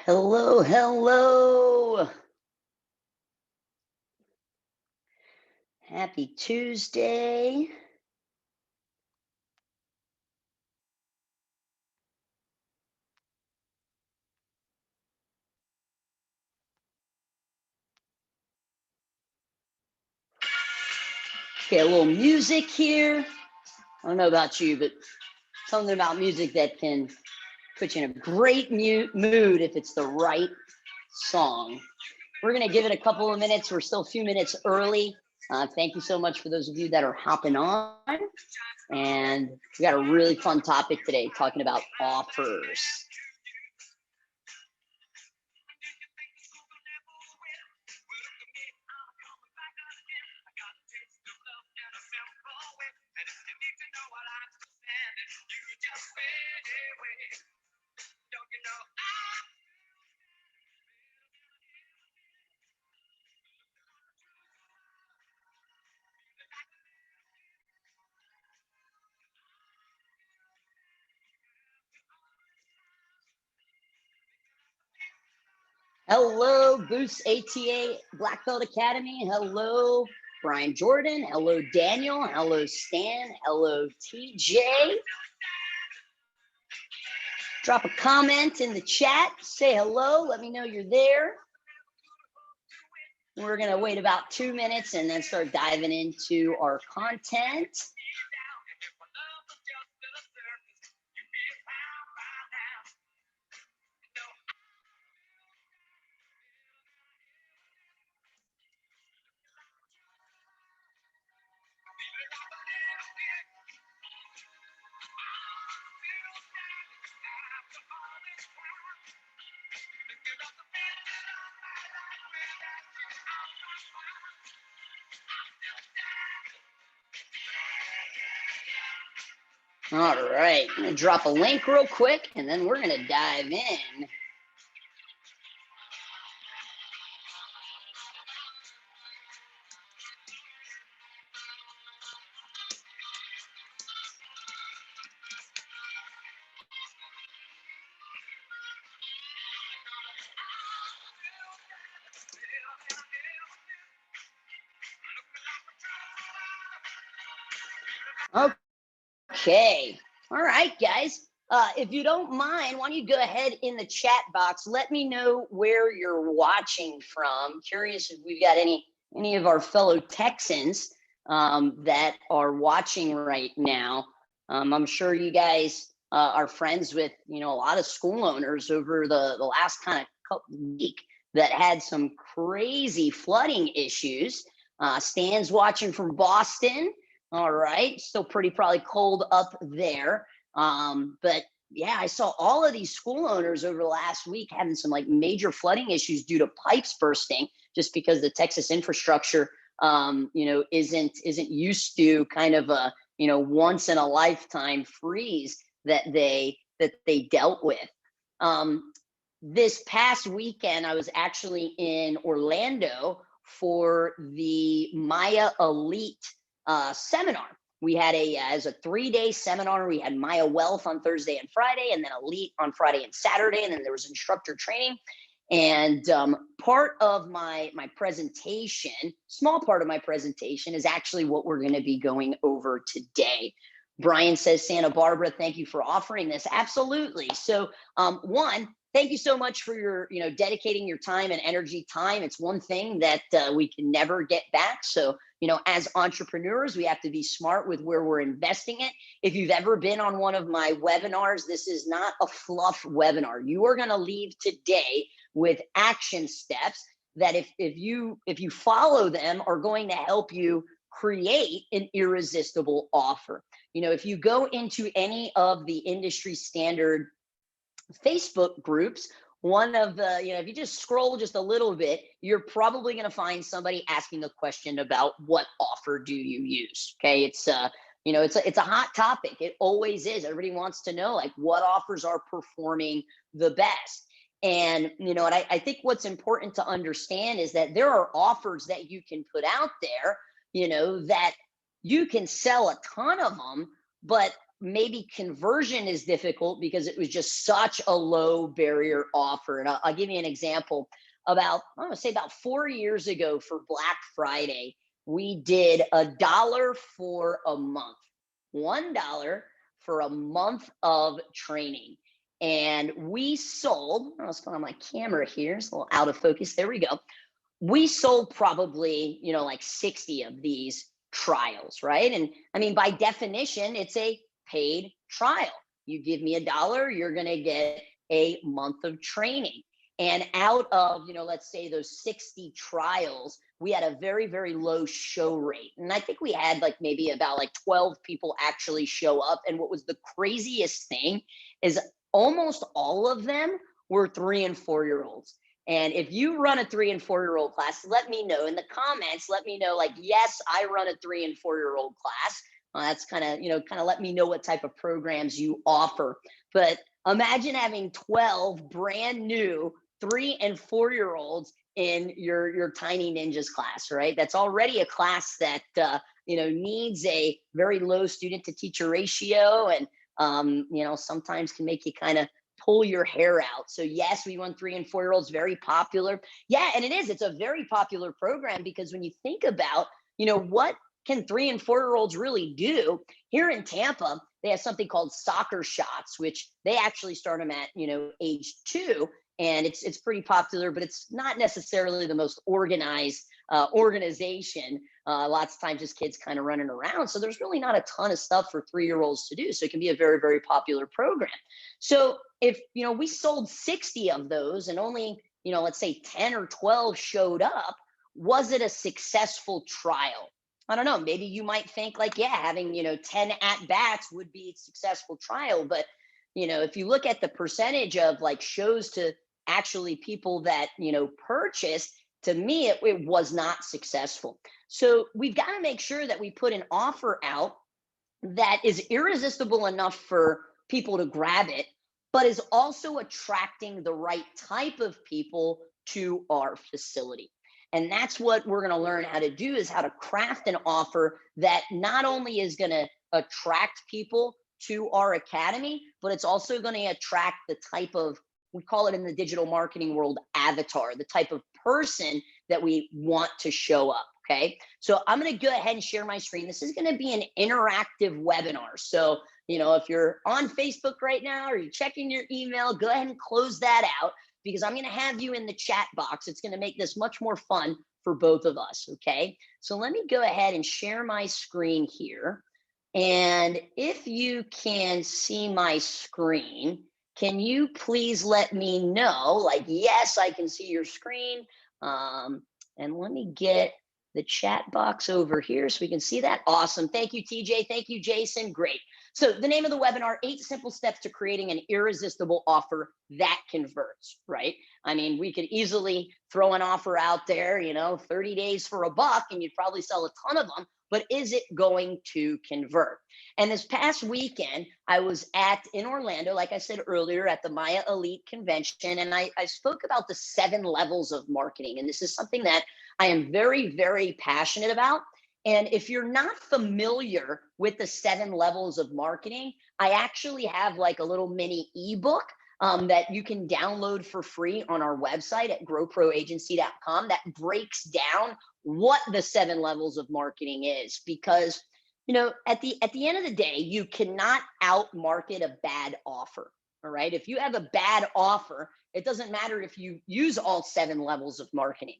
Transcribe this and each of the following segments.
Hello, hello. Happy Tuesday. Okay, a little music here. I don't know about you, but something about music that can put you in a great mood if it's the right song. We're going to give it a couple of minutes. We're still a few minutes early. Thank you so much for those of you that are hopping on. And we got a really fun topic today talking about offers. Hello, Boost ATA Black Belt Academy. Hello, Brian Jordan. Hello, Daniel. Hello, Stan. Hello, TJ. Drop a comment in the chat. Say hello. Let me know you're there. We're going to wait about 2 minutes and then start diving into our content. All right, I'm gonna drop a link real quick and then we're gonna dive in. Okay, all right, guys. If you don't mind, why don't you go ahead in the chat box, let me know where you're watching from. Curious if we've got any of our fellow Texans that are watching right now. I'm sure you guys are friends with a lot of school owners over the last kind of couple week that had some crazy flooding issues. Stan's watching from Boston. All right, still pretty probably cold up there. But yeah, I saw all of these school owners over the last week having some like major flooding issues due to pipes bursting, just because the Texas infrastructure, isn't used to kind of a once in a lifetime freeze that they dealt with. This past weekend, I was actually in Orlando for the Maya Elite seminar. We had as a 3-day seminar. We had Maya Wealth on Thursday and Friday, and then Elite on Friday and Saturday, and then there was instructor training. And part of my presentation, small part of my presentation, is actually what we're going to be going over today. Brian says, Santa Barbara, thank you for offering this. Absolutely. So one, thank you so much for your, dedicating your time and energy. It's one thing that we can never get back. So, as entrepreneurs, we have to be smart with where we're investing it. If you've ever been on one of my webinars, this is not a fluff webinar. You are going to leave today with action steps that if you follow them are going to help you create an irresistible offer. If you go into any of the industry standard Facebook groups, one of the, if you just scroll just a little bit, you're probably going to find somebody asking a question about what offer do you use. Okay. It's it's a hot topic. It always is. Everybody wants to know like what offers are performing the best. And, and I think what's important to understand is that there are offers that you can put out there, that you can sell a ton of them, but maybe conversion is difficult because it was just such a low barrier offer. And I'll give you an example. About, I'm gonna say about 4 years ago for Black Friday, we did $1 for a month, $1 for a month of training. And we sold, let's put on my camera here, it's a little out of focus. There we go. We sold probably, like 60 of these trials, right? And I mean, by definition, it's a paid trial. You give me $1, you're going to get a month of training. And out of, let's say those 60 trials, we had a very, very low show rate. And I think we had maybe about 12 people actually show up. And what was the craziest thing is almost all of them were 3 and 4 year olds. And if you run a 3 and 4 year old class, let me know in the comments. Let me know, yes, I run a 3 and 4 year old class. That's kind of let me know what type of programs you offer. But imagine having 12 brand new 3 and 4 year olds in your Tiny Ninjas class, right? That's already a class that needs a very low student to teacher ratio, and sometimes can make you kind of pull your hair out. So yes, we run 3 and 4 year olds, very popular. Yeah, and it's a very popular program because when you think about, what can 3 and 4 year olds really do? Here in Tampa, they have something called soccer shots, which they actually start them at, age 2. And it's pretty popular, but it's not necessarily the most organized organization. Lots of times just kids kind of running around. So there's really not a ton of stuff for 3 year olds to do. So it can be a very, very popular program. So if, we sold 60 of those and only, let's say 10 or 12 showed up, was it a successful trial? I don't know. Maybe you might think having, 10 at bats would be a successful trial. But, if you look at the percentage of shows to actually people that, purchased, to me, it was not successful. So we've got to make sure that we put an offer out that is irresistible enough for people to grab it, but is also attracting the right type of people to our facility. And that's what we're going to learn how to do, is how to craft an offer that not only is going to attract people to our academy, but it's also going to attract the type of, we call it in the digital marketing world, avatar, the type of person that we want to show up. Okay. So I'm going to go ahead and share my screen. This is going to be an interactive webinar. So, if you're on Facebook right now or you're checking your email, go ahead and close that out, because I'm going to have you in the chat box. It's going to make this much more fun for both of us. Okay. So let me go ahead and share my screen here. And if you can see my screen, can you please let me know, yes, I can see your screen. And let me get the chat box over here so we can see that. Awesome. Thank you, TJ. Thank you, Jason. Great. So the name of the webinar, 8 simple steps to creating an irresistible offer that converts, right? I mean, we could easily throw an offer out there, 30 days for $1, and you'd probably sell a ton of them, but is it going to convert? And this past weekend, I was in Orlando, like I said earlier, at the Maya Elite Convention, and I spoke about the 7 levels of marketing. And this is something that I am very, very passionate about. And if you're not familiar with the 7 levels of marketing, I actually have a little mini ebook that you can download for free on our website at growproagency.com that breaks down what the 7 levels of marketing is. Because, at the end of the day, you cannot out-market a bad offer. All right. If you have a bad offer, it doesn't matter if you use all 7 levels of marketing.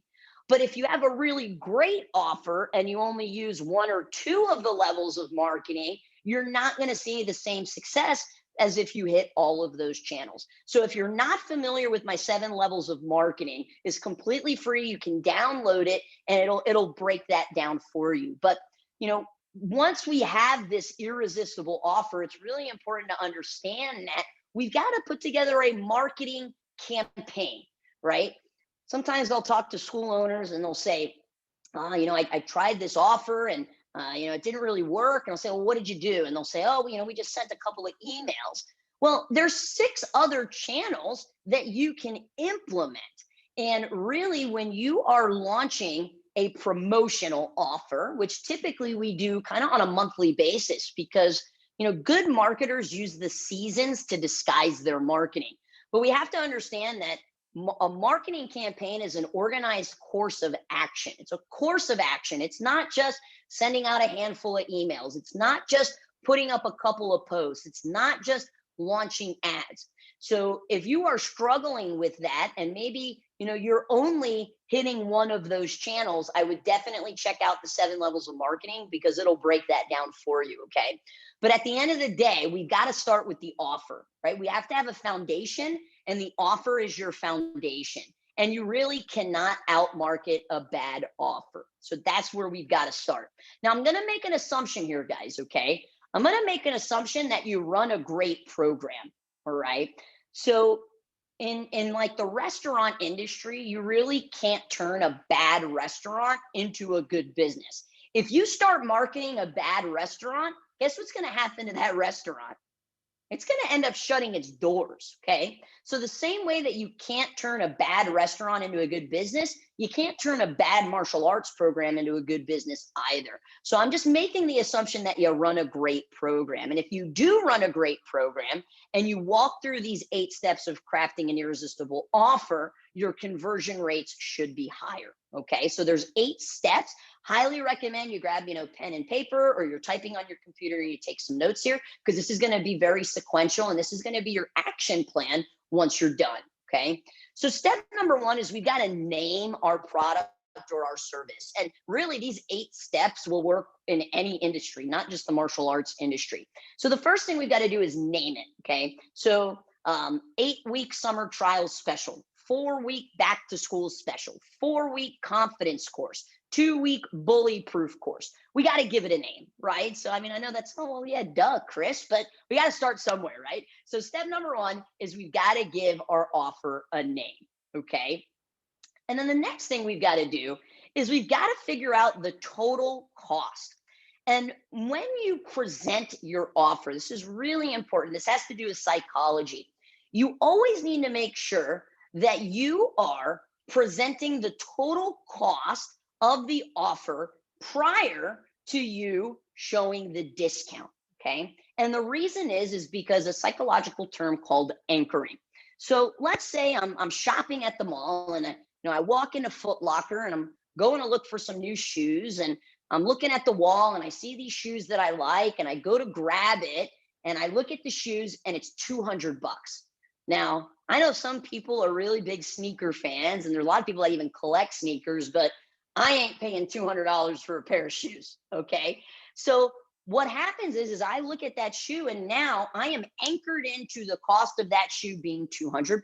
But if you have a really great offer and you only use 1 or 2 of the levels of marketing, you're not going to see the same success as if you hit all of those channels. So if you're not familiar with my 7 levels of marketing, it's completely free. You can download it and it'll break that down for you. But, once we have this irresistible offer, it's really important to understand that we've got to put together a marketing campaign, right? Sometimes I'll talk to school owners and they'll say, I tried this offer and, it didn't really work. And I'll say, well, what did you do? And they'll say, oh, we just sent a couple of emails. Well, there's 6 other channels that you can implement. And really, when you are launching a promotional offer, which typically we do kind of on a monthly basis, because good marketers use the seasons to disguise their marketing. But we have to understand that a marketing campaign is an organized course of action. It's a course of action. It's not just sending out a handful of emails. It's not just putting up a couple of posts. It's not just launching ads. So if you are struggling with that, and maybe you're only hitting one of those channels, I would definitely check out the 7 levels of marketing, because it'll break that down for you. Okay. But at the end of the day, we've got to start with the offer, right? We have to have a foundation, and the offer is your foundation. And you really cannot outmarket a bad offer. So that's where we've got to start. Now, I'm going to make an assumption here, guys. Okay. I'm going to make an assumption that you run a great program. All right. So in like the restaurant industry, you really can't turn a bad restaurant into a good business. If you start marketing a bad restaurant, guess what's going to happen to that restaurant? It's going to end up shutting its doors. Okay. So the same way that you can't turn a bad restaurant into a good business, you can't turn a bad martial arts program into a good business either. So I'm just making the assumption that you run a great program. And if you do run a great program and you walk through these 8 steps of crafting an irresistible offer, your conversion rates should be higher. Okay. So there's 8 steps. Highly recommend you grab, pen and paper, or you're typing on your computer and you take some notes here, because this is going to be very sequential, and this is going to be your action plan once you're done. Okay. So step number 1 is we've got to name our product or our service. And really, these 8 steps will work in any industry, not just the martial arts industry. So the first thing we've got to do is name it. Okay. So 8-week summer trial special, 4-week back to school special, 4-week confidence course, 2-week bully proof course. We got to give it a name, right? So, I know that's, oh, well, yeah, duh, Chris, but we got to start somewhere, right? So step number 1 is we've got to give our offer a name. Okay. And then the next thing we've got to do is we've got to figure out the total cost. And when you present your offer, this is really important. This has to do with psychology. You always need to make sure that you are presenting the total cost of the offer prior to you showing the discount. Okay. And the reason is because a psychological term called anchoring. So let's say I'm shopping at the mall, and I walk into Foot Locker, and I'm going to look for some new shoes, and I'm looking at the wall, and I see these shoes that I like, and I go to grab it, and I look at the shoes, and it's $200. Now, I know some people are really big sneaker fans, and there's a lot of people that even collect sneakers, but I ain't paying $200 for a pair of shoes. Okay. So what happens is I look at that shoe, and now I am anchored into the cost of that shoe being $200.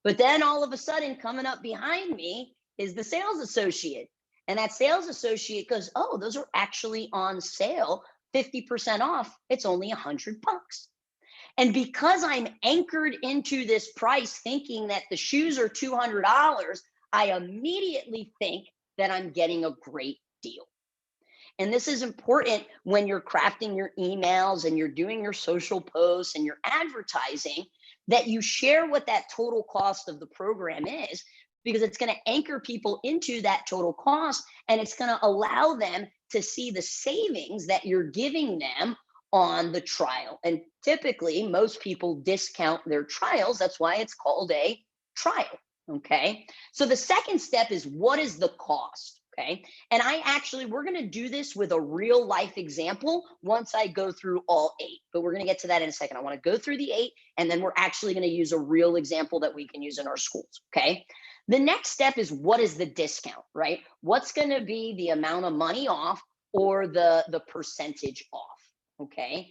But then all of a sudden, coming up behind me is the sales associate. And that sales associate goes, oh, those are actually on sale, 50% off. It's only $100. And because I'm anchored into this price, thinking that the shoes are $200, I immediately think that I'm getting a great deal. And this is important when you're crafting your emails and you're doing your social posts and you're advertising, that you share what that total cost of the program is, because it's going to anchor people into that total cost, and it's going to allow them to see the savings that you're giving them on the trial. And typically, most people discount their trials. That's why it's called a trial. Okay. So the second step is, what is the cost? Okay. And we're going to do this with a real life example once I go through all 8, but we're going to get to that in a second. I want to go through the 8, and then we're actually going to use a real example that we can use in our schools. Okay. The next step is, what is the discount, right? What's going to be the amount of money off, or the percentage off? Okay.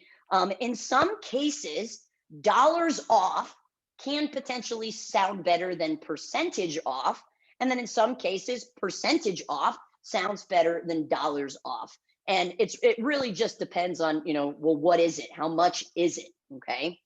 In some cases, dollars off can potentially sound better than percentage off. And then in some cases, percentage off sounds better than dollars off. And it really just depends on, well, what is it? How much is it? Okay.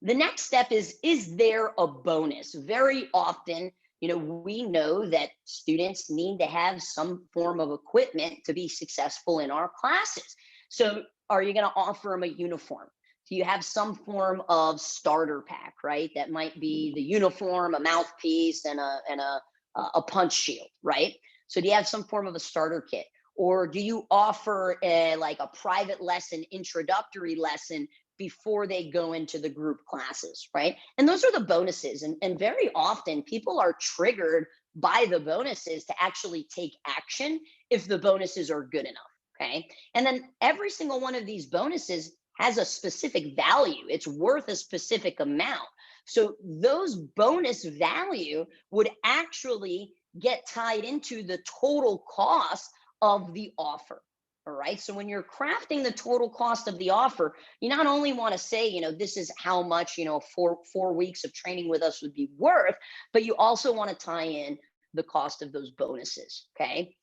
The next step is there a bonus? Very often, we know that students need to have some form of equipment to be successful in our classes. So are you going to offer them a uniform? Do you have some form of starter pack, right? That might be the uniform, a mouthpiece, and a punch shield, right? So do you have some form of a starter kit? Or do you offer like a private lesson, introductory lesson before they go into the group classes, right? And those are the bonuses. And very often people are triggered by the bonuses to actually take action if the bonuses are good enough. Okay. And then every single one of these bonuses has a specific value, it's worth a specific amount. So those bonus value would actually get tied into the total cost of the offer. All right. So when you're crafting the total cost of the offer, you not only want to say, this is how much, four weeks of training with us would be worth, but you also want to tie in the cost of those bonuses. Okay.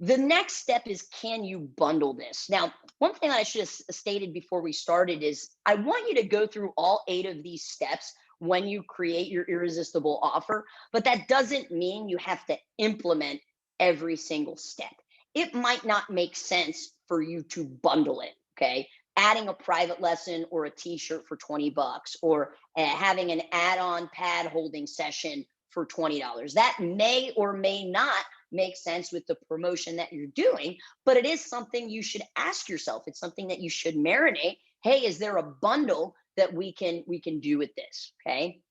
The next step is, can you bundle this? Now, one thing that I should have stated before we started is I want you to go through all 8 of these steps when you create your irresistible offer, but that doesn't mean you have to implement every single step. It might not make sense for you to bundle it, okay? Adding a private lesson or a t-shirt for 20 bucks, or having an add-on pad holding session for $20. That may or may not make sense with the promotion that you're doing, but it is something you should ask yourself. It's something that you should marinate. Hey, is there a bundle that we can do with this? Okay.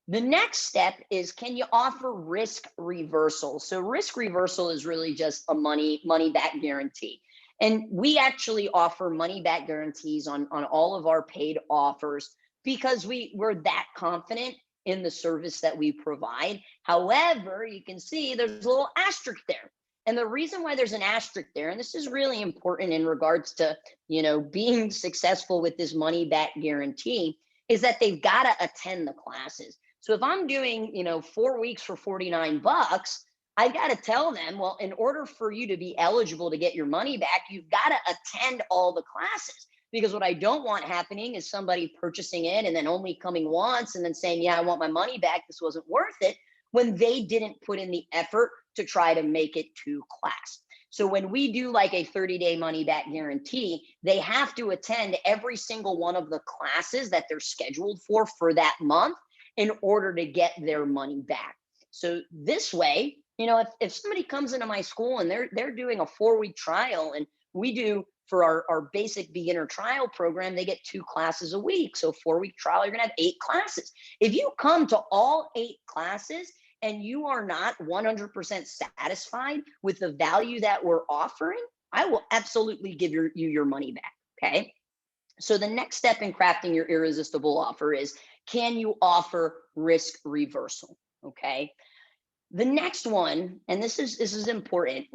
The next step is, can you offer risk reversal? So risk reversal is really just a money back guarantee. And we actually offer money back guarantees on all of our paid offers because we're that confident in the service that we provide. However, you can see there's a little asterisk there. And the reason why there's an asterisk there, and this is really important in regards to, being successful with this money back guarantee, is that they've got to attend the classes. So if I'm doing, 4 weeks for 49 bucks, I got to tell them, well, in order for you to be eligible to get your money back, you've got to attend all the classes. Because what I don't want happening is somebody purchasing it and then only coming once and then saying, yeah, I want my money back, this wasn't worth it, when they didn't put in the effort to try to make it to class. So when we do like a 30-day money back guarantee, they have to attend every single one of the classes that they're scheduled for that month in order to get their money back. So this way, if somebody comes into my school and they're doing a 4-week trial, and we do, for our basic beginner trial program, they get 2 classes a week. So 4-week trial, you're gonna have 8 classes. If you come to all 8 classes and you are not 100% satisfied with the value that we're offering, I will absolutely give you your money back, okay? So the next step in crafting your irresistible offer is, can you offer risk reversal, okay? The next one, and this is important,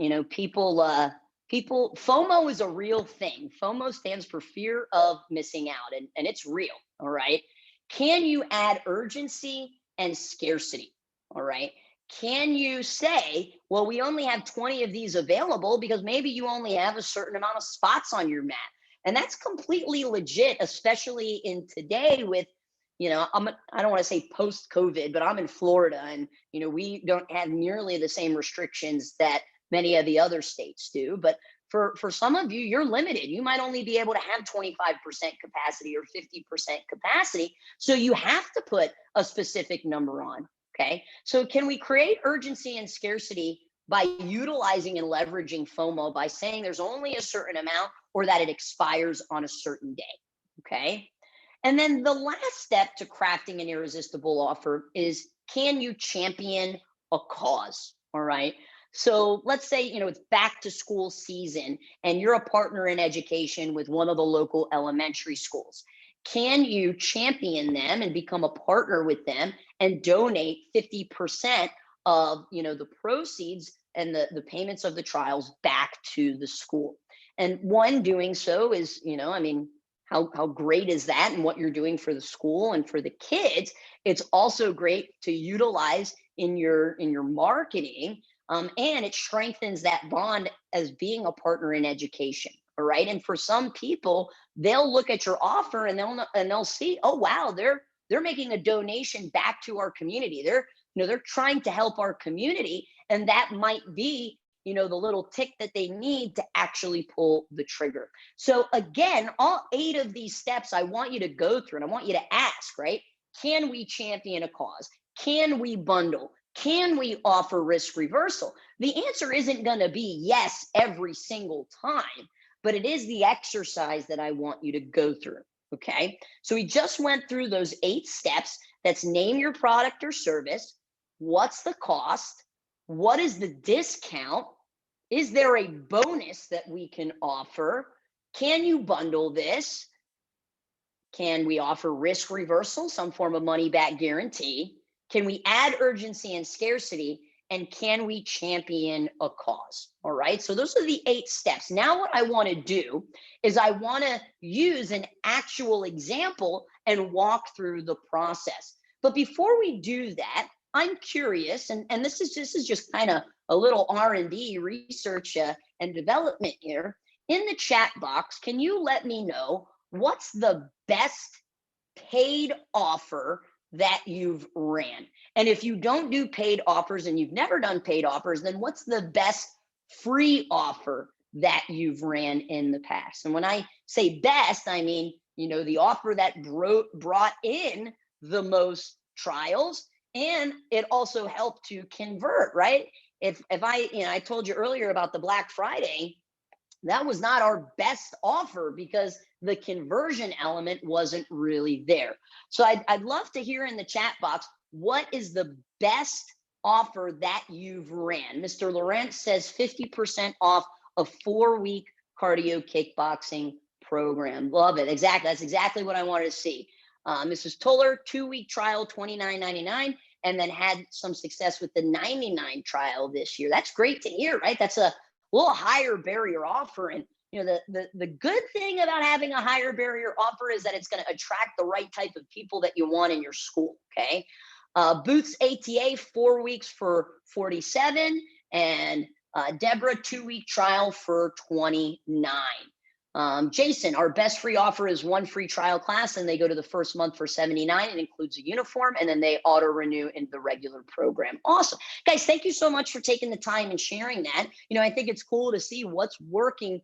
people, FOMO is a real thing. FOMO stands for fear of missing out, and it's real, all right? Can you add urgency and scarcity, all right? Can you say, well, we only have 20 of these available because maybe you only have a certain amount of spots on your mat? And that's completely legit, especially in today with, I don't want to say post-COVID, but I'm in Florida, and, we don't have nearly the same restrictions that many of the other states do. But for some of you, you're limited. You might only be able to have 25% capacity or 50% capacity. So you have to put a specific number on. Okay. So can we create urgency and scarcity by utilizing and leveraging FOMO by saying there's only a certain amount, or that it expires on a certain day? Okay. And then the last step to crafting an irresistible offer is, can you champion a cause? All right. So let's say, it's back to school season and you're a partner in education with one of the local elementary schools. Can you champion them and become a partner with them and donate 50% of, the proceeds and the payments of the trials back to the school? And one, doing so is, how great is that, and what you're doing for the school and for the kids. It's also great to utilize in your marketing, and it strengthens that bond as being a partner in education. All right. And for some people, they'll look at your offer and they'll see, oh wow, they're making a donation back to our community. They're trying to help our community, and that might be, the little tick that they need to actually pull the trigger. So again, all 8 of these steps I want you to go through, and I want you to ask, right? Can we champion a cause? Can we bundle? Can we offer risk reversal? The answer isn't going to be yes every single time, but it is the exercise that I want you to go through. Okay. So we just went through those 8 steps. That's name your product or service. What's the cost? What is the discount? Is there a bonus that we can offer? Can you bundle this? Can we offer risk reversal, some form of money back guarantee? Can we add urgency and scarcity? And can we champion a cause? All right. So those are the 8 steps. Now, what I want to do is I want to use an actual example and walk through the process. But before we do that, I'm curious, and this is just kind of a little R&D research and development here. In the chat box, can you let me know what's the best paid offer that you've ran? And if you don't do paid offers and you've never done paid offers, then what's the best free offer that you've ran in the past? And when I say best, I mean, the offer that brought in the most trials, and it also helped to convert, right? If I told you earlier about the Black Friday, that was not our best offer because the conversion element wasn't really there. So I'd love to hear in the chat box, what is the best offer that you've ran? Mr. Laurent says 50% off a 4-week cardio kickboxing program. Love it. Exactly. That's exactly what I wanted to see. Mrs. Tuller, 2-week trial, $29.99, and then had some success with the $99 trial this year. That's great to hear, right? That's a little higher barrier offer. And the good thing about having a higher barrier offer is that it's going to attract the right type of people that you want in your school. Okay. Booth's ATA, 4 weeks for $47, and Deborah, 2-week trial for $29. Jason, our best free offer is 1 free trial class, and they go to the first month for $79. It includes a uniform, and then they auto renew in the regular program. Awesome. Guys, thank you so much for taking the time and sharing that. I think it's cool to see what's working,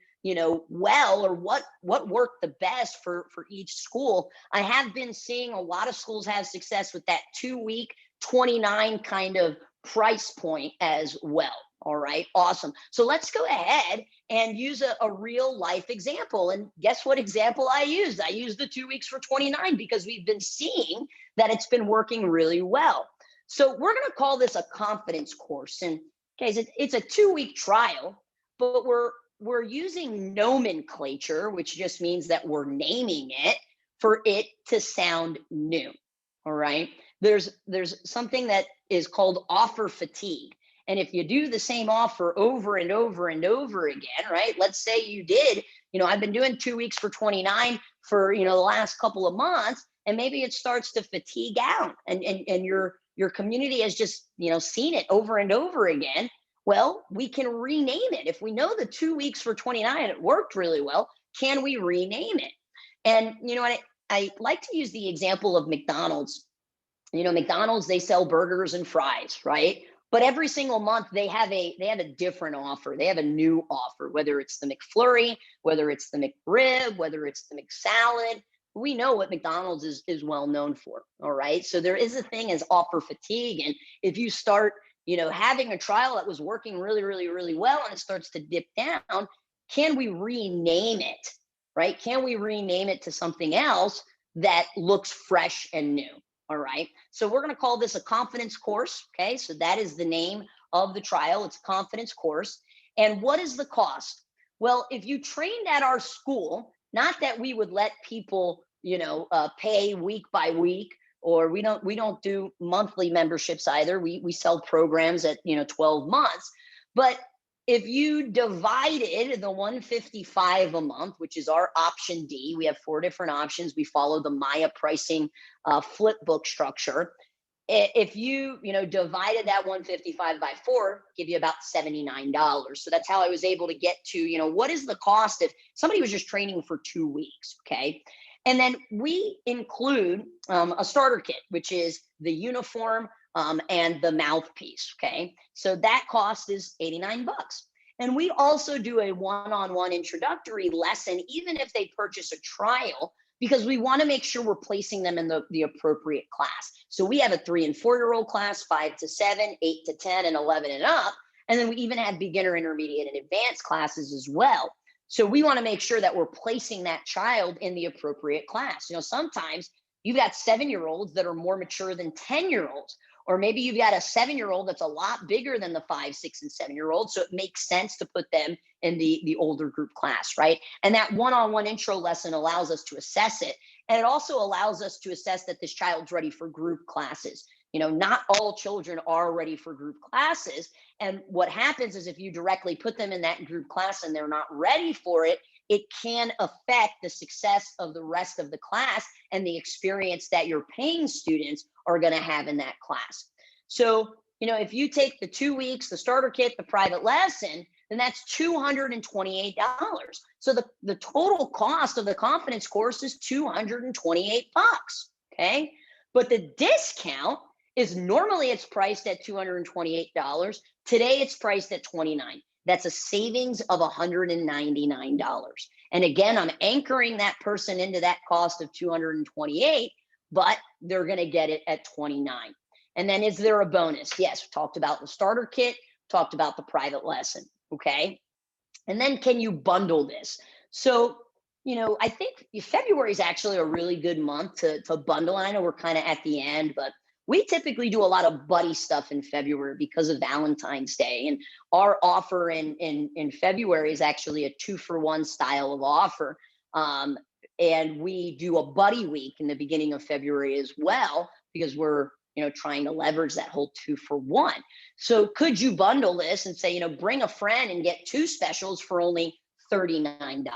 well, or what worked the best for each school. I have been seeing a lot of schools have success with that 2-week, 29 kind of price point as well. All right, awesome. So let's go ahead and use a real life example. And guess what example I used? I used the 2 weeks for $29 because we've been seeing that it's been working really well. So we're going to call this a confidence course. And guys, it's a 2-week trial, but we're using nomenclature, which just means that we're naming it for it to sound new. All right. There's something that is called offer fatigue. And if you do the same offer over and over and over again, right? Let's say you did, I've been doing 2 weeks for $29 for, the last couple of months, and maybe it starts to fatigue out and your community has just, seen it over and over again. Well, we can rename it. If we know the 2 weeks for $29, it worked really well, can we rename it? And, I like to use the example of McDonald's. McDonald's, they sell burgers and fries, right? But every single month they have a different offer. They have a new offer, whether it's the McFlurry, whether it's the McRib, whether it's the McSalad. We know what McDonald's is well known for. All right. So there is a thing as offer fatigue. And if you start, having a trial that was working really, really, really well, and it starts to dip down, can we rename it? Right? Can we rename it to something else that looks fresh and new? All right. So we're going to call this a confidence course. Okay. So that is the name of the trial. It's a confidence course. And what is the cost? Well, if you trained at our school, not that we would let people, pay week by week, or we don't do monthly memberships either. We sell programs at, 12 months. But if you divided the $155 a month, which is our option D, we have 4 different options. We follow the Maya pricing flip book structure. If you, divided that $155 by 4, give you about $79. So that's how I was able to get to, what is the cost if somebody was just training for 2 weeks, okay? And then we include a starter kit, which is the uniform, and the mouthpiece. Okay. So that cost is $89. And we also do a one-on-one introductory lesson, even if they purchase a trial, because we want to make sure we're placing them in the appropriate class. So we have a 3 and 4-year-old class, 5 to 7, 8 to 10, and 11 and up. And then we even have beginner, intermediate, and advanced classes as well. So we want to make sure that we're placing that child in the appropriate class. Sometimes you've got 7-year-olds that are more mature than 10-year-olds, or maybe you've got a 7-year-old that's a lot bigger than the 5, 6, and 7-year-olds. So it makes sense to put them in the older group class, right? And that one-on-one intro lesson allows us to assess it. And it also allows us to assess that this child's ready for group classes. Not all children are ready for group classes. And what happens is if you directly put them in that group class and they're not ready for it, it can affect the success of the rest of the class and the experience that your paying students are going to have in that class. So, if you take the 2 weeks, the starter kit, the private lesson, then that's $228. So the total cost of the confidence course is $228. Okay. But the discount is normally it's priced at $228. Today it's priced at $29. That's a savings of $199. And again, I'm anchoring that person into that cost of $228, but they're going to get it at $29. And then is there a bonus? Yes, we talked about the starter kit, talked about the private lesson. Okay. And then can you bundle this? So, I think February is actually a really good month to bundle. And I know we're kind of at the end, but we typically do a lot of buddy stuff in February because of Valentine's Day. And our offer in February is actually a 2-for-1 style of offer. And we do a buddy week in the beginning of February as well, because we're trying to leverage that whole 2-for-1. So could you bundle this and say, bring a friend and get 2 specials for only $39?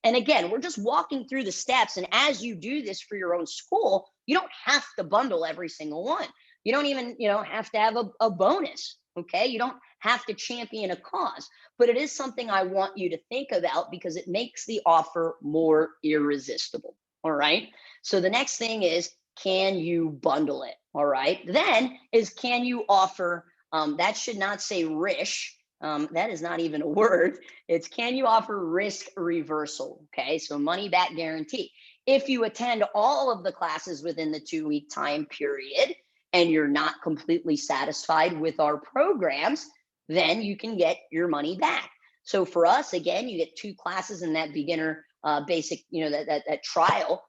And again, we're just walking through the steps. And as you do this for your own school, you don't have to bundle every single one. You don't even, have to have a bonus. Okay. You don't have to champion a cause, but it is something I want you to think about because it makes the offer more irresistible. All right. So the next thing is, can you bundle it? All right. Then is, can you offer, that should not say rish. That is not even a word. It's, can you offer risk reversal? Okay, so money back guarantee. If you attend all of the classes within the 2-week time period and you're not completely satisfied with our programs, then you can get your money back. So for us, again, you get 2 classes in that beginner basic, that trial.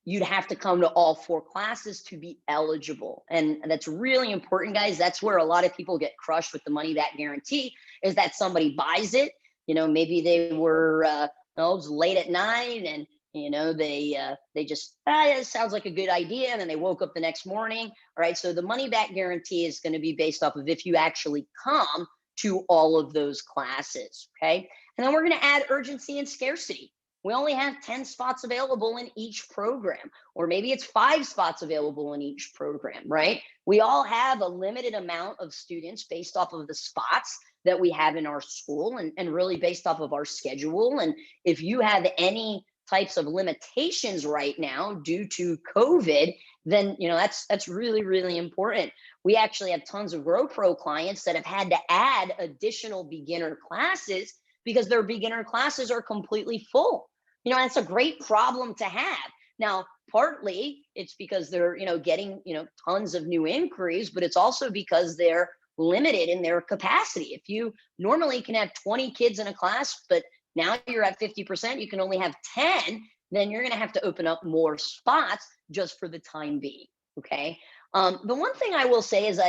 You'd have to come to all 4 classes to be eligible. And that's really important, guys. That's where a lot of people get crushed with the money back guarantee, is that somebody buys it. Maybe they were it was late at night and they just, it sounds like a good idea. And then they woke up the next morning. All right. So the money back guarantee is going to be based off of if you actually come to all of those classes. Okay. And then we're going to add urgency and scarcity. We only have 10 spots available in each program, or maybe it's 5 spots available in each program, right? We all have a limited amount of students based off of the spots that we have in our school and really based off of our schedule. And if you have any types of limitations right now due to COVID, then that's really, really important. We actually have tons of GrowPro clients that have had to add additional beginner classes because their beginner classes are completely full. That's a great problem to have. Now, partly it's because they're, getting, tons of new inquiries, but it's also because they're limited in their capacity. If you normally can have 20 kids in a class, but now you're at 50%, you can only have 10, then you're going to have to open up more spots just for the time being. Okay. The one thing I will say is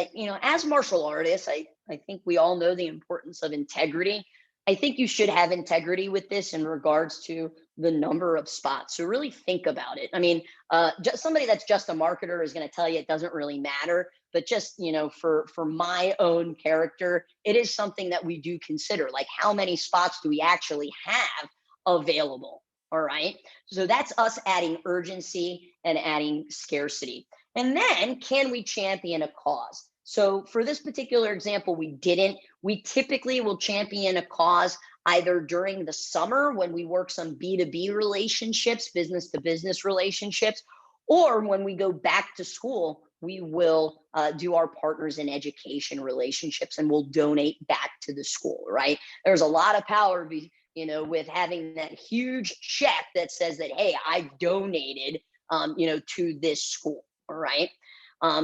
as martial artists, I think we all know the importance of integrity. I think you should have integrity with this in regards to the number of spots. So really think about it. I mean, just somebody that's just a marketer is going to tell you it doesn't really matter. But just, for my own character, it is something that we do consider. Like, how many spots do we actually have available? All right. So that's us adding urgency and adding scarcity. And then, can we champion a cause? So for this particular example, we didn't. We typically will champion a cause either during the summer when we work some B2B relationships, business to business relationships, or when we go back to school, we will do our partners in education relationships and we'll donate back to the school, right? There's a lot of power with having that huge check that says that, hey, I donated, to this school. All right.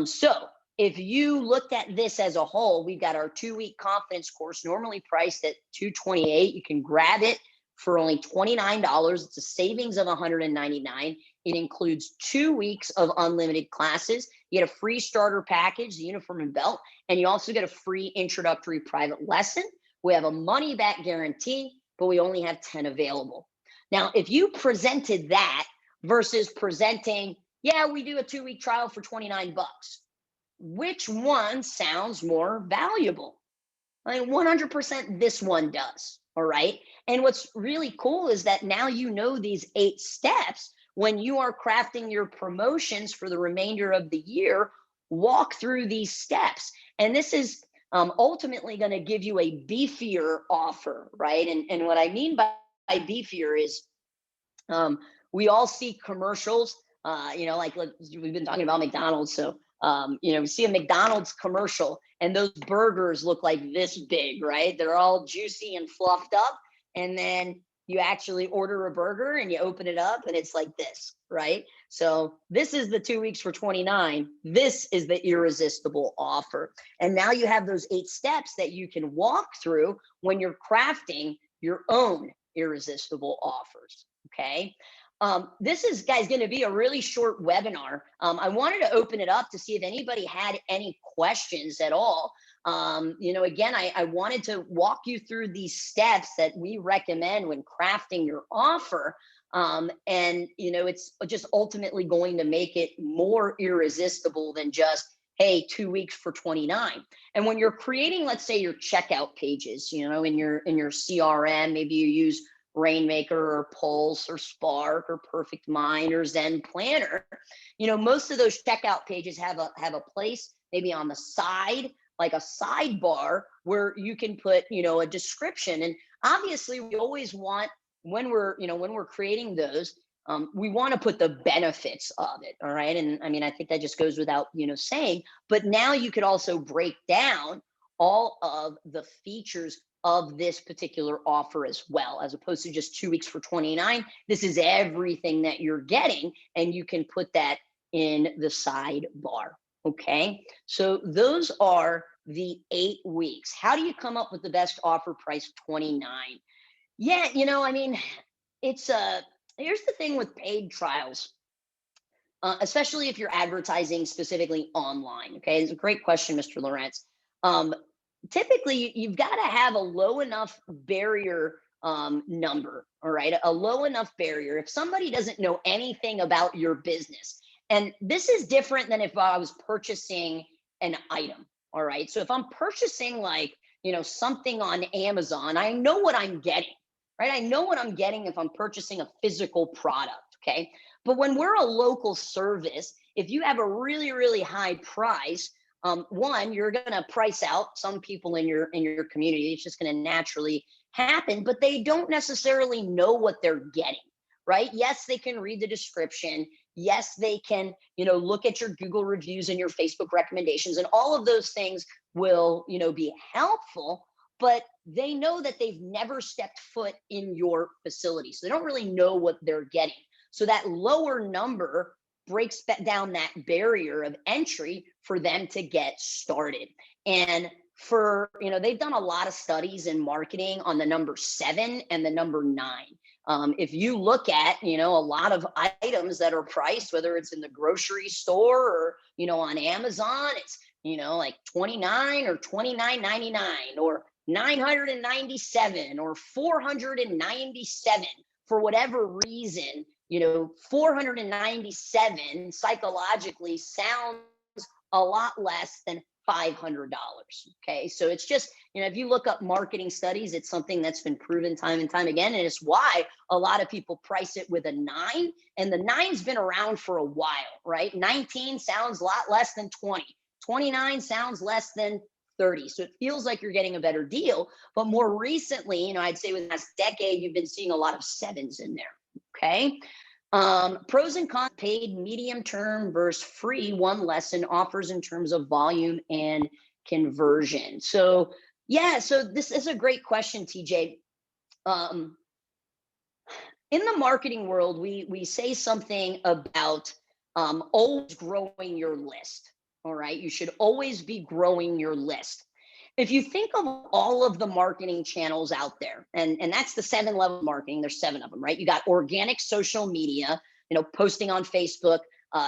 So if you looked at this as a whole, we've got our 2-week confidence course, normally priced at $228. You can grab it for only $29. It's a savings of $199. It includes 2 weeks of unlimited classes. You get a free starter package, the uniform and belt, and you also get a free introductory private lesson. We have a money back guarantee, but we only have 10 available. Now, if you presented that versus presenting, yeah, we do a 2-week trial for 29 bucks, which one sounds more valuable? I mean, 100% this one does. All right. And what's really cool is that now these 8 steps when you are crafting your promotions for the remainder of the year. Walk through these steps. And this is ultimately going to give you a beefier offer, right? And what I mean by beefier is we all see commercials, like we've been talking about McDonald's. So, we see a McDonald's commercial and those burgers look like this big, right? They're all juicy and fluffed up. And then you actually order a burger and you open it up and it's like this, right? So this is the 2 weeks for 29. This is the irresistible offer. And now you have those 8 steps that you can walk through when you're crafting your own irresistible offers. Okay. This is, guys, going to be a really short webinar. I wanted to open it up to see if anybody had any questions at all. Again, I wanted to walk you through these steps that we recommend when crafting your offer. It's just ultimately going to make it more irresistible than just, hey, 2 weeks for 29. And when you're creating, let's say, your checkout pages, in your CRM, maybe you use Rainmaker or Pulse or Spark or Perfect Mind or Zen Planner. Most of those checkout pages have a place maybe on the side, like a sidebar where you can put, a description. And obviously we always want, when we're creating those, we want to put the benefits of it. All right. And I mean, I think that just goes without, saying, but now you could also break down all of the features of this particular offer as well, as opposed to just 2 weeks for 29. This is everything that you're getting, and you can put that in the sidebar. Okay, so those are the 8 weeks. How do you come up with the best offer price, 29? Yeah, it's here's the thing with paid trials, especially if you're advertising specifically online. Okay, it's a great question, Mr. Lawrence. Typically you've got to have a low enough barrier number. All right, a low enough barrier. If somebody doesn't know anything about your business, and this is different than if I was purchasing an item. All right, so if I'm purchasing something on Amazon, I know what I'm getting, right? I know what I'm getting if I'm purchasing a physical product. Okay, but when we're a local service, if you have a really, really high price, one, you're going to price out some people in your community. It's just going to naturally happen, but they don't necessarily know what they're getting, right? Yes, they can read the description. Yes, they can, look at your Google reviews and your Facebook recommendations, and all of those things will, be helpful, but they know that they've never stepped foot in your facility. So they don't really know what they're getting. So that lower number breaks down that barrier of entry for them to get started. And they've done a lot of studies in marketing on the number 7 and the number 9. If you look at, a lot of items that are priced, whether it's in the grocery store or, on Amazon, it's, like 29 or 29.99 or 997 or 497 for whatever reason. 497 psychologically sounds a lot less than $500. Okay, so it's just, if you look up marketing studies, it's something that's been proven time and time again, and it's why a lot of people price it with a 9, and the 9's been around for a while, right? 19 sounds a lot less than 20. 29 sounds less than 30. So it feels like you're getting a better deal, but more recently, I'd say within the last decade, you've been seeing a lot of 7s in there. Okay. Pros and cons, paid, medium term versus free, one lesson offers in terms of volume and conversion. So yeah, so this is a great question, TJ. in the marketing world, we say something about always growing your list. All right, you should always be growing your list. If you think of all of the marketing channels out there, and that's the 7 level marketing, there's 7 of them, right? You got organic social media, posting on Facebook,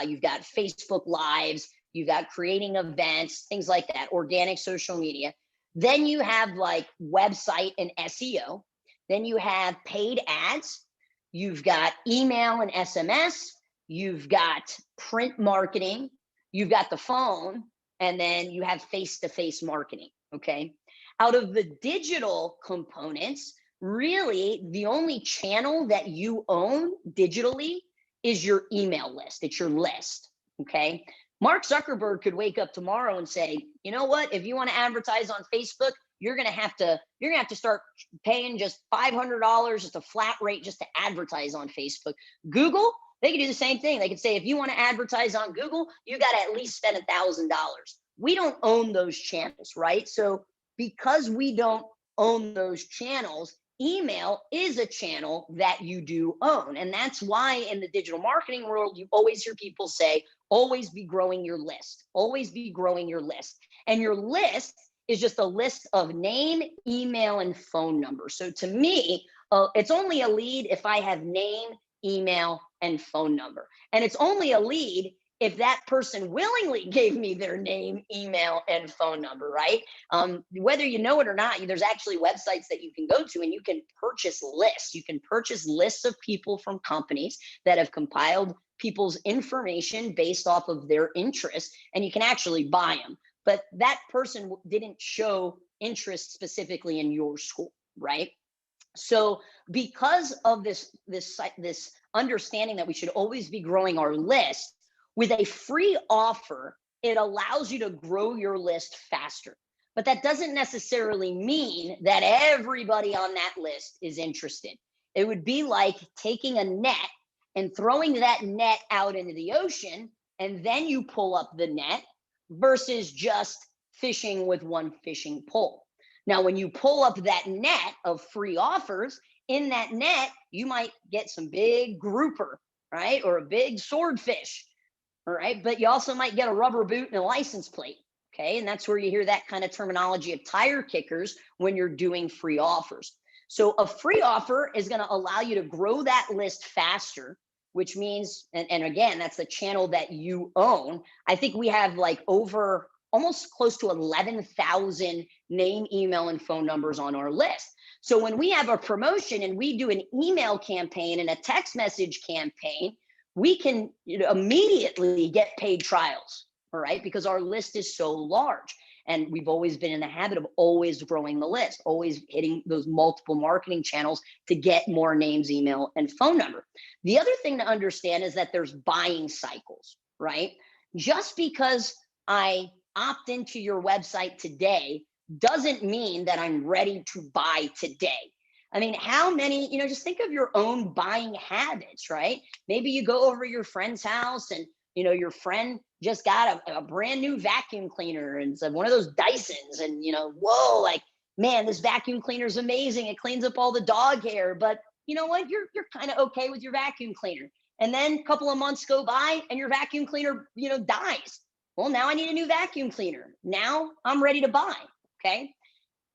you've got Facebook Lives, you've got creating events, things like that, organic social media. Then you have like website and SEO. Then you have paid ads. You've got email and SMS. You've got print marketing. You've got the phone. And then you have face-to-face marketing. Okay. Out of the digital components, really the only channel that you own digitally is your email list. It's your list. Okay. Mark Zuckerberg could wake up tomorrow and say, you know what? If you want to advertise on Facebook, you're gonna have to start paying just $500, just a flat rate, just to advertise on Facebook. Google, they could do the same thing. They could say, if you want to advertise on Google, you got to at least spend $1,000. We don't own those channels, right? So because we don't own those channels, email is a channel that you do own. And that's why in the digital marketing world, you always hear people say, always be growing your list, always be growing your list. And your list is just a list of name, email, and phone number. So to me, it's only a lead if I have name, email, and phone number. And it's only a lead if that person willingly gave me their name, email, and phone number, right? Whether you know it or not, there's actually websites that you can go to and you can purchase lists. You can purchase lists of people from companies that have compiled people's information based off of their interests, and you can actually buy them. But that person didn't show interest specifically in your school, right? So because of this understanding that we should always be growing our list, with a free offer, it allows you to grow your list faster. But that doesn't necessarily mean that everybody on that list is interested. It would be like taking a net and throwing that net out into the ocean, and then you pull up the net, versus just fishing with one fishing pole. Now, when you pull up that net of free offers, in that net, you might get some big grouper, right? Or a big swordfish, all right? But you also might get a rubber boot and a license plate, okay? And that's where you hear that kind of terminology of tire kickers when you're doing free offers. So a free offer is going to allow you to grow that list faster, which means, and again, that's the channel that you own. I think we have like over almost close to 11,000 name, email, and phone numbers on our list. So when we have a promotion and we do an email campaign and a text message campaign, we can immediately get paid trials, all right? Because our list is so large. And we've always been in the habit of always growing the list, always hitting those multiple marketing channels to get more names, email, and phone number. The other thing to understand is that there's buying cycles, right? Just because I opt into your website today doesn't mean that I'm ready to buy today. I mean, how many, just think of your own buying habits, right? Maybe you go over your friend's house and your friend just got a brand new vacuum cleaner and it's one of those Dysons, and whoa, like, man, this vacuum cleaner is amazing. It cleans up all the dog hair, but you know what? You're kind of okay with your vacuum cleaner. And then a couple of months go by and your vacuum cleaner, dies. Well, now I need a new vacuum cleaner. Now I'm ready to buy. Okay.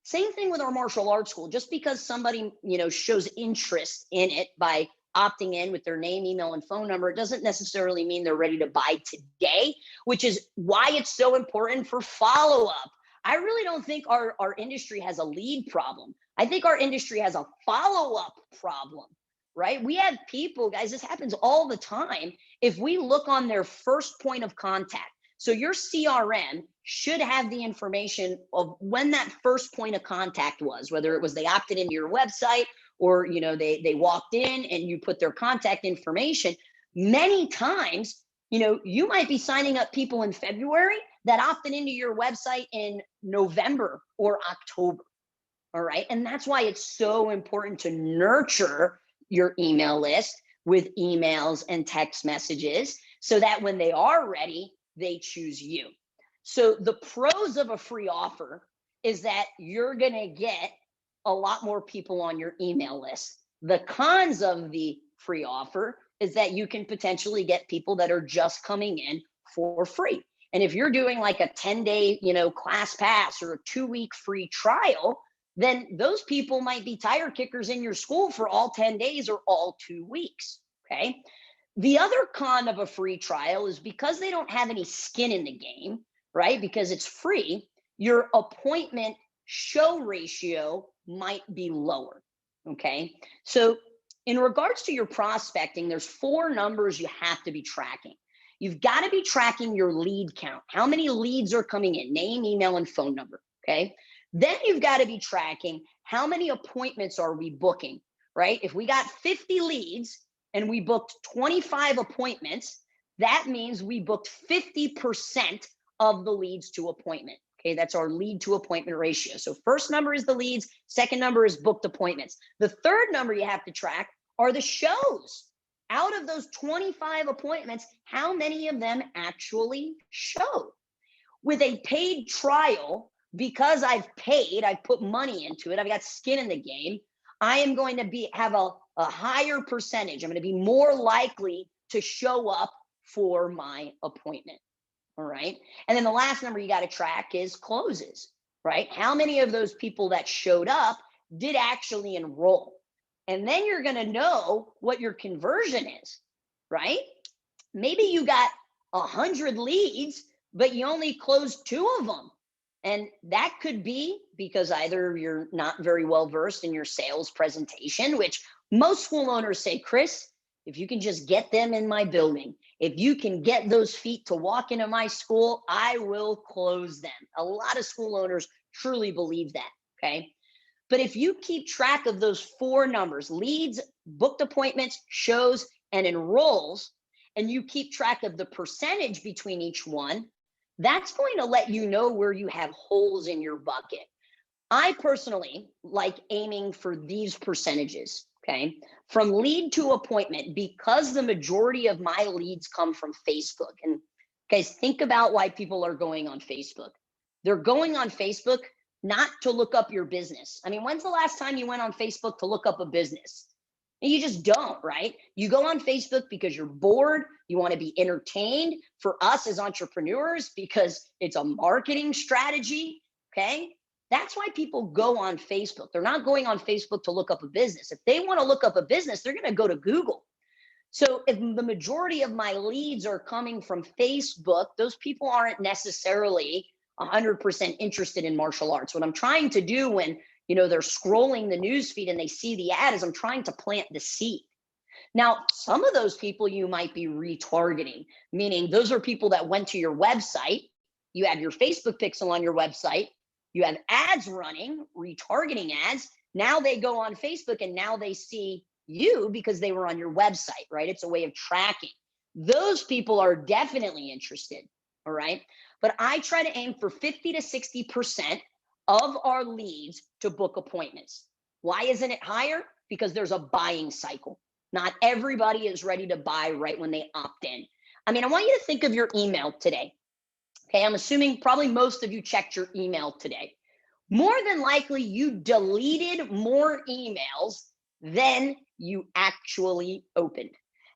Same thing with our martial arts school. Just because somebody, shows interest in it by opting in with their name, email, and phone number, it doesn't necessarily mean they're ready to buy today, which is why it's so important for follow-up. I really don't think our industry has a lead problem. I think our industry has a follow-up problem, right? We have people, guys, this happens all the time. If we look on their first point of contact, so your CRM should have the information of when that first point of contact was, whether it was they opted into your website or they walked in and you put their contact information. Many times, you might be signing up people in February that opted into your website in November or October. All right. And that's why it's so important to nurture your email list with emails and text messages so that when they are ready, they choose you. So the pros of a free offer is that you're going to get a lot more people on your email list. The cons of the free offer is that you can potentially get people that are just coming in for free. And if you're doing like a 10-day, class pass or a 2-week free trial, then those people might be tire kickers in your school for all 10 days or all 2 weeks. Okay. The other con of a free trial is because they don't have any skin in the game, right? Because it's free, your appointment show ratio might be lower. Okay. So in regards to your prospecting, there's 4 numbers you have to be tracking. You've got to be tracking your lead count. How many leads are coming in? Name, email, and phone number. Okay. Then you've got to be tracking how many appointments are we booking, right? If we got 50 leads and we booked 25 appointments, that means we booked 50% of the leads to appointment. Okay, that's our lead to appointment ratio. So first number is the leads, second number is booked appointments. The third number you have to track are the shows. Out of those 25 appointments, how many of them actually show? With a paid trial, because I've put money into it, I've got skin in the game, I am going to have a higher percentage. I'm going to be more likely to show up for my appointment. All right. And then the last number you got to track is closes, right? How many of those people that showed up did actually enroll? And then you're going to know what your conversion is, right? Maybe you got 100 leads, but you only closed 2 of them. And that could be because either you're not very well versed in your sales presentation, which most school owners say, Chris, if you can just get them in my building, if you can get those feet to walk into my school, I will close them. A lot of school owners truly believe that, okay? But if you keep track of those 4 numbers, leads, booked appointments, shows, and enrolls, and you keep track of the percentage between each one, that's going to let you know where you have holes in your bucket. I personally like aiming for these percentages, okay? From lead to appointment, because the majority of my leads come from Facebook. And guys, think about why people are going on Facebook. They're going on Facebook not to look up your business. I mean, when's the last time you went on Facebook to look up a business? You just don't, right? You go on Facebook because you're bored. You want to be entertained. For us as entrepreneurs, because it's a marketing strategy, okay? That's why people go on Facebook. They're not going on Facebook to look up a business. If they want to look up a business, they're going to go to Google. So if the majority of my leads are coming from Facebook, those people aren't necessarily 100% interested in martial arts. What I'm trying to do when they're scrolling the newsfeed and they see the ad is I'm trying to plant the seed. Now, some of those people you might be retargeting, meaning those are people that went to your website. You have your Facebook pixel on your website. You have ads running, retargeting ads. Now they go on Facebook and now they see you because they were on your website, right? It's a way of tracking. Those people are definitely interested, all right? But I try to aim for 50 to 60% of our leads to book appointments. Why isn't it higher? Because there's a buying cycle. Not everybody is ready to buy right when they opt in. I mean, I want you to think of your email today. Okay, I'm assuming probably most of you checked your email today. More than likely, you deleted more emails than you actually opened.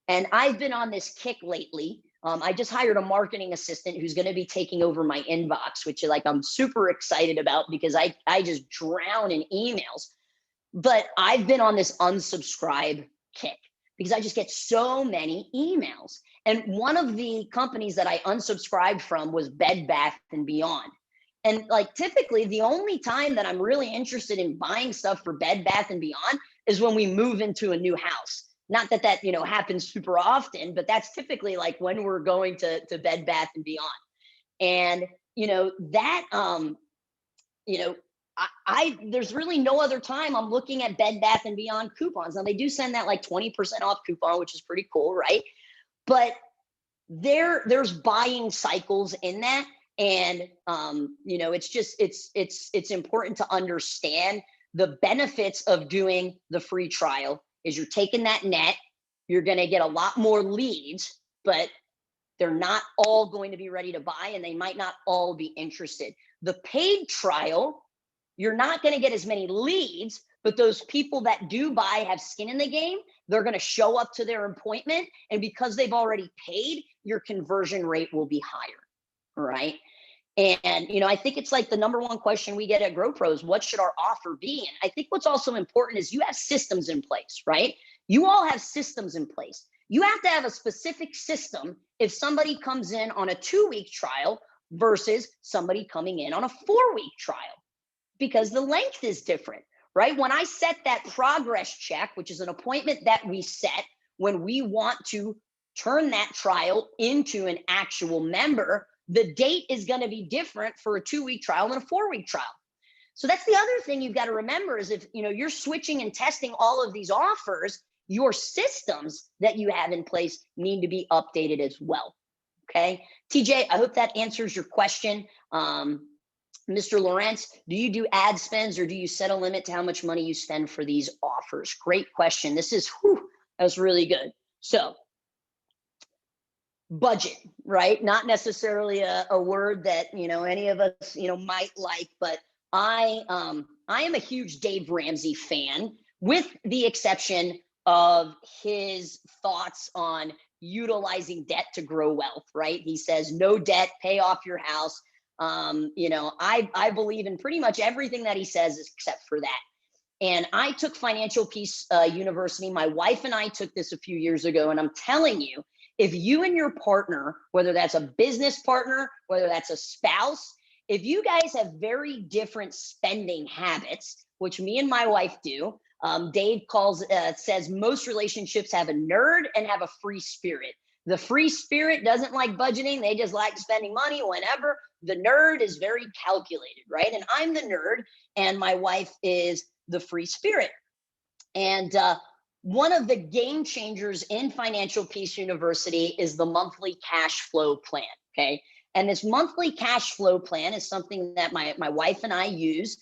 And I've been on this kick lately. I just hired a marketing assistant who's going to be taking over my inbox, which I'm super excited about because I just drown in emails. But I've been on this unsubscribe kick because I just get so many emails. And one of the companies that I unsubscribed from was Bed Bath & Beyond. And typically the only time that I'm really interested in buying stuff for Bed Bath & Beyond is when we move into a new house. Not that happens super often, but that's typically when we're going to Bed Bath & Beyond. And, there's really no other time I'm looking at Bed Bath & Beyond coupons. Now they do send that 20% off coupon, which is pretty cool, right? But there's buying cycles in that. And, it's important to understand the benefits of doing the free trial is you're taking that net, you're going to get a lot more leads, but they're not all going to be ready to buy and they might not all be interested. The paid trial, you're not going to get as many leads, but those people that do buy have skin in the game. They're going to show up to their appointment, and because they've already paid, your conversion rate will be higher. All right. And, I think it's like the number one question we get at Grow Pros: what should our offer be? And I think what's also important is you have systems in place, right? You all have systems in place. You have to have a specific system if somebody comes in on a 2-week trial versus somebody coming in on a 4-week trial, because the length is different, right? When I set that progress check, which is an appointment that we set when we want to turn that trial into an actual member, the date is going to be different for a 2-week trial than a 4-week trial. So that's the other thing you've got to remember is if you're switching and testing all of these offers, your systems that you have in place need to be updated as well. Okay, TJ, I hope that answers your question. Mr. Lawrence, do you do ad spends, or do you set a limit to how much money you spend for these offers? Great question. This is, that was really good. So budget, right? Not necessarily a word that, any of us, might like, but I am a huge Dave Ramsey fan, with the exception of his thoughts on utilizing debt to grow wealth, right? He says, no debt, pay off your house. I believe in pretty much everything that he says except for that. And I took Financial Peace University. My wife and I took this a few years ago. And I'm telling you, if you and your partner, whether that's a business partner, whether that's a spouse, if you guys have very different spending habits, which me and my wife do, Dave says most relationships have a nerd and have a free spirit. The free spirit doesn't like budgeting. They just like spending money whenever. The nerd is very calculated, right? And I'm the nerd, and my wife is the free spirit. And one of the game changers in Financial Peace University is the monthly cash flow plan, okay? And this monthly cash flow plan is something that my wife and I use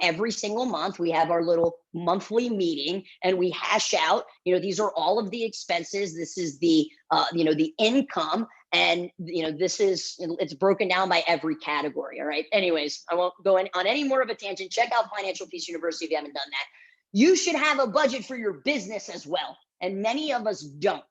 every single month. We have our little monthly meeting, and we hash out, these are all of the expenses. This is the, the income. And, it's broken down by every category. All right. Anyways, I won't go on any more of a tangent. Check out Financial Peace University if you haven't done that. You should have a budget for your business as well. And many of us don't.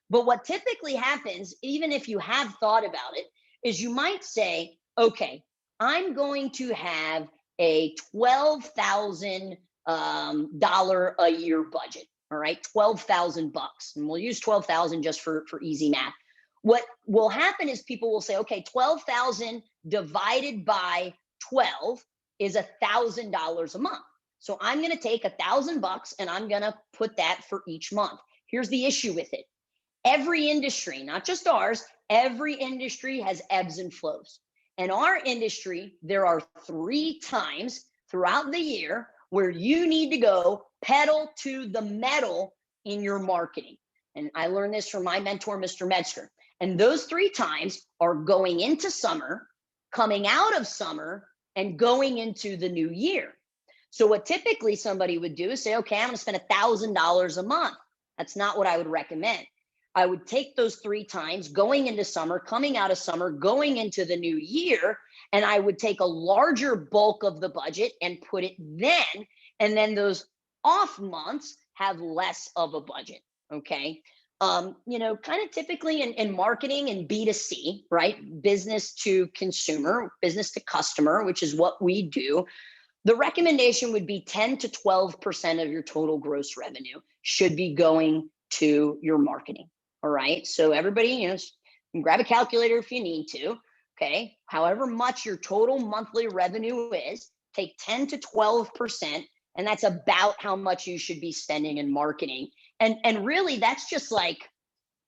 But what typically happens, even if you have thought about it, is you might say, okay, I'm going to have a $12,000 a year budget. All right, $12,000 bucks, and we'll use 12,000 just for easy math. What will happen is people will say, okay, 12,000 divided by 12 is $1,000 a month. So I'm going to take $1,000 and I'm going to put that for each month. Here's the issue with it. Every industry, not just ours, every industry has ebbs and flows. In our industry, there are 3 times throughout the year where you need to go pedal to the metal in your marketing. And I learned this from my mentor, Mr. Metzger. And those 3 times are going into summer, coming out of summer, and going into the new year. So what typically somebody would do is say, okay, I'm going to spend $1,000 a month. That's not what I would recommend. I would take those 3 times, going into summer, coming out of summer, going into the new year, and I would take a larger bulk of the budget and put it then, and then those off months have less of a budget, okay? Kind of typically in marketing and B2C, right? Business to consumer, business to customer, which is what we do. The recommendation would be 10 to 12% of your total gross revenue should be going to your marketing. All right. So everybody, you can grab a calculator if you need to. Okay. However much your total monthly revenue is, take 10 to 12%. And that's about how much you should be spending in marketing. And really, that's just like,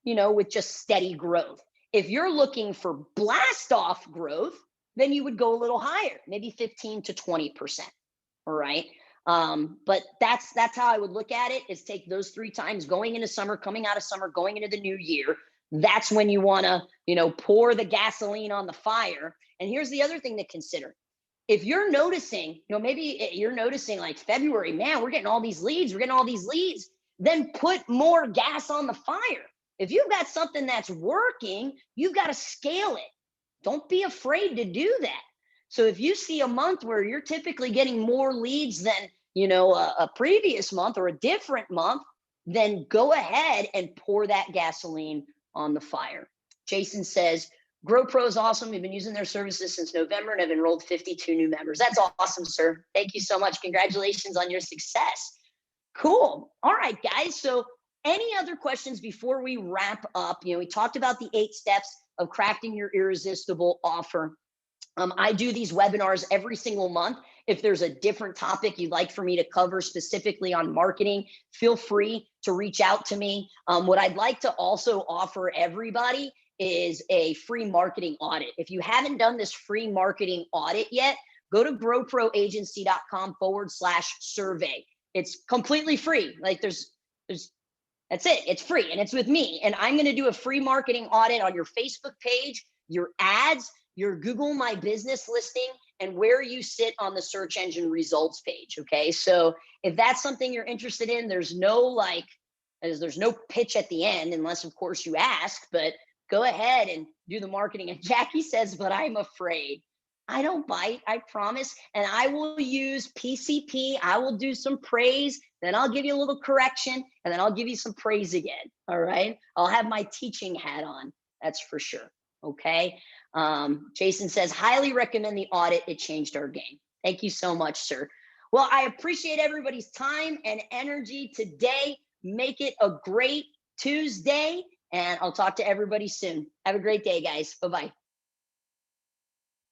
with just steady growth. If you're looking for blast off growth, then you would go a little higher, maybe 15 to 20%. All right. But that's how I would look at it, is take those 3 times, going into summer, coming out of summer, going into the new year. That's when you want to, pour the gasoline on the fire. And here's the other thing to consider. If you're noticing, maybe you're noticing like February, man, we're getting all these leads, then put more gas on the fire. If you've got something that's working, you've got to scale it. Don't be afraid to do that. So if you see a month where you're typically getting more leads than, a previous month or a different month, then go ahead and pour that gasoline on the fire. Jason says, GrowPro is awesome. We've been using their services since November and have enrolled 52 new members. That's awesome, sir. Thank you so much. Congratulations on your success. Cool. All right, guys. So any other questions before we wrap up? We talked about the 8 steps of crafting your irresistible offer. I do these webinars every single month. If there's a different topic you'd like for me to cover specifically on marketing, feel free to reach out to me. What I'd like to also offer everybody is a free marketing audit. If you haven't done this free marketing audit yet, go to growproagency.com/survey. It's completely free. Like that's it. It's free and it's with me. And I'm going to do a free marketing audit on your Facebook page, your ads, your Google My Business listing, and where you sit on the search engine results page. Okay. So if that's something you're interested in, there's no pitch at the end, unless of course you ask, but go ahead and do the marketing. And Jackie says, but I'm afraid. I don't bite, I promise. And I will use PCP. I will do some praise. Then I'll give you a little correction. And then I'll give you some praise again. All right. I'll have my teaching hat on. That's for sure. Okay. Jason says, highly recommend the audit. It changed our game. Thank you so much, sir. Well, I appreciate everybody's time and energy today. Make it a great Tuesday. And I'll talk to everybody soon. Have a great day, guys. Bye-bye.